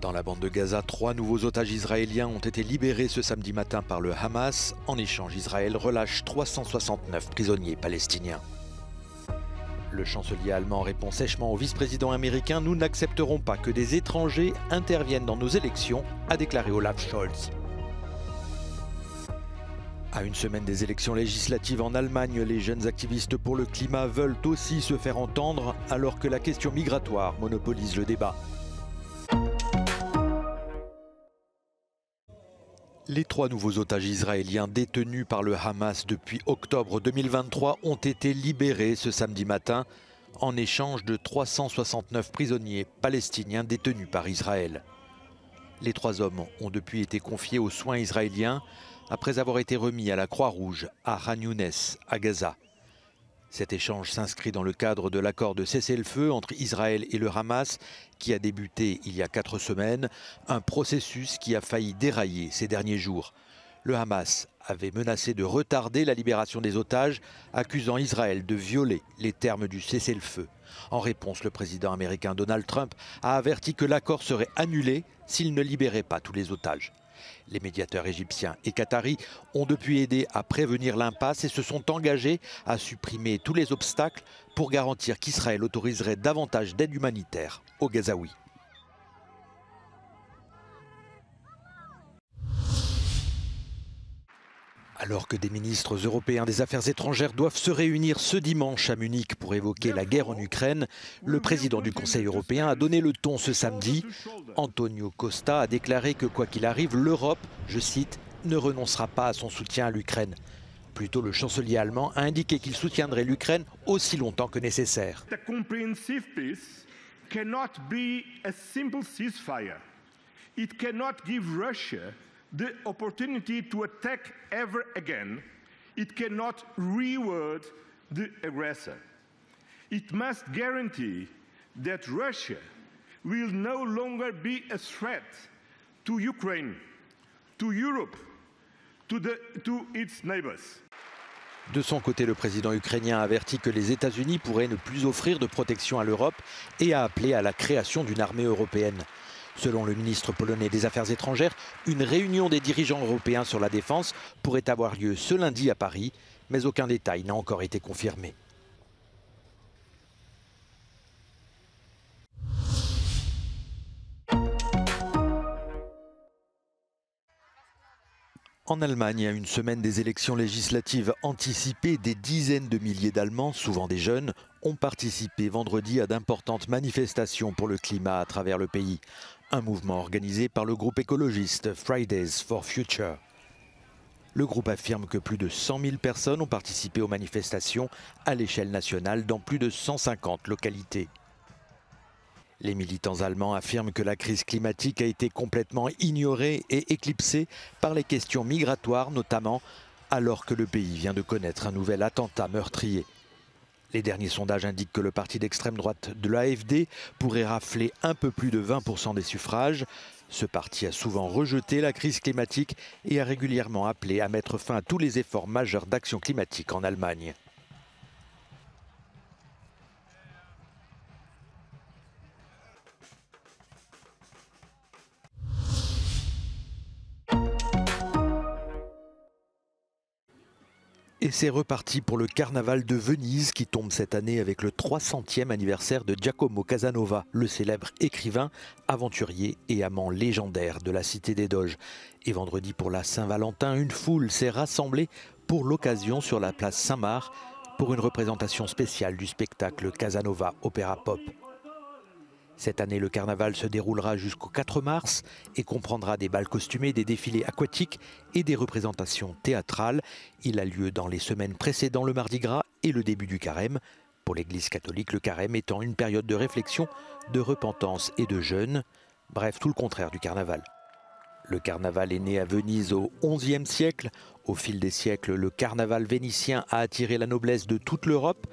Dans la bande de Gaza, 3 nouveaux otages israéliens ont été libérés ce samedi matin par le Hamas. En échange, Israël relâche 369 prisonniers palestiniens. Le chancelier allemand répond sèchement au vice-président américain « Nous n'accepterons pas que des étrangers interviennent dans nos élections », a déclaré Olaf Scholz. À une semaine des élections législatives en Allemagne, les jeunes activistes pour le climat veulent aussi se faire entendre alors que la question migratoire monopolise le débat. Les 3 nouveaux otages israéliens détenus par le Hamas depuis octobre 2023 ont été libérés ce samedi matin en échange de 369 prisonniers palestiniens détenus par Israël. Les 3 hommes ont depuis été confiés aux soins israéliens après avoir été remis à la Croix-Rouge à Khan Younes, à Gaza. Cet échange s'inscrit dans le cadre de l'accord de cessez-le-feu entre Israël et le Hamas qui a débuté il y a 4 semaines, un processus qui a failli dérailler ces derniers jours. Le Hamas avait menacé de retarder la libération des otages, accusant Israël de violer les termes du cessez-le-feu. En réponse, le président américain Donald Trump a averti que l'accord serait annulé s'il ne libérait pas tous les otages. Les médiateurs égyptiens et qataris ont depuis aidé à prévenir l'impasse et se sont engagés à supprimer tous les obstacles pour garantir qu'Israël autoriserait davantage d'aide humanitaire aux Gazaouis. Alors que des ministres européens des Affaires étrangères doivent se réunir ce dimanche à Munich pour évoquer la guerre en Ukraine, le président du Conseil européen a donné le ton ce samedi. Antonio Costa a déclaré que quoi qu'il arrive, l'Europe, je cite, ne renoncera pas à son soutien à l'Ukraine. Plutôt, le chancelier allemand a indiqué qu'il soutiendrait l'Ukraine aussi longtemps que nécessaire. The comprehensive peace cannot be a simple ceasefire. It cannot give Russia the opportunity to attack ever again. It cannot reward the aggressor. It must guarantee that Russia will no longer be a threat to Ukraine, to Europe, to its neighbors. De son côté, le président ukrainien a averti que les États-Unis pourraient ne plus offrir de protection à l'Europe et a appelé à la création d'une armée européenne. Selon le ministre polonais des Affaires étrangères, une réunion des dirigeants européens sur la défense pourrait avoir lieu ce lundi à Paris, mais aucun détail n'a encore été confirmé. En Allemagne, à une semaine des élections législatives anticipées, des dizaines de milliers d'Allemands, souvent des jeunes, ont participé vendredi à d'importantes manifestations pour le climat à travers le pays. Un mouvement organisé par le groupe écologiste Fridays for Future. Le groupe affirme que plus de 100 000 personnes ont participé aux manifestations à l'échelle nationale dans plus de 150 localités. Les militants allemands affirment que la crise climatique a été complètement ignorée et éclipsée par les questions migratoires notamment, alors que le pays vient de connaître un nouvel attentat meurtrier. Les derniers sondages indiquent que le parti d'extrême droite de l'AfD pourrait rafler un peu plus de 20% des suffrages. Ce parti a souvent rejeté la crise climatique et a régulièrement appelé à mettre fin à tous les efforts majeurs d'action climatique en Allemagne. Et c'est reparti pour le carnaval de Venise qui tombe cette année avec le 300e anniversaire de Giacomo Casanova, le célèbre écrivain, aventurier et amant légendaire de la Cité des Doges. Et vendredi pour la Saint-Valentin, une foule s'est rassemblée pour l'occasion sur la place Saint-Marc pour une représentation spéciale du spectacle Casanova Opéra Pop. Cette année, le carnaval se déroulera jusqu'au 4 mars et comprendra des bals costumés, des défilés aquatiques et des représentations théâtrales. Il a lieu dans les semaines précédant le Mardi Gras et le début du Carême. Pour l'Église catholique, le Carême étant une période de réflexion, de repentance et de jeûne. Bref, tout le contraire du carnaval. Le carnaval est né à Venise au XIe siècle. Au fil des siècles, le carnaval vénitien a attiré la noblesse de toute l'Europe,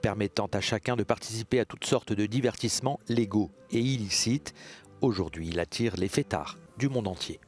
permettant à chacun de participer à toutes sortes de divertissements légaux et illicites. Aujourd'hui, il attire les fêtards du monde entier.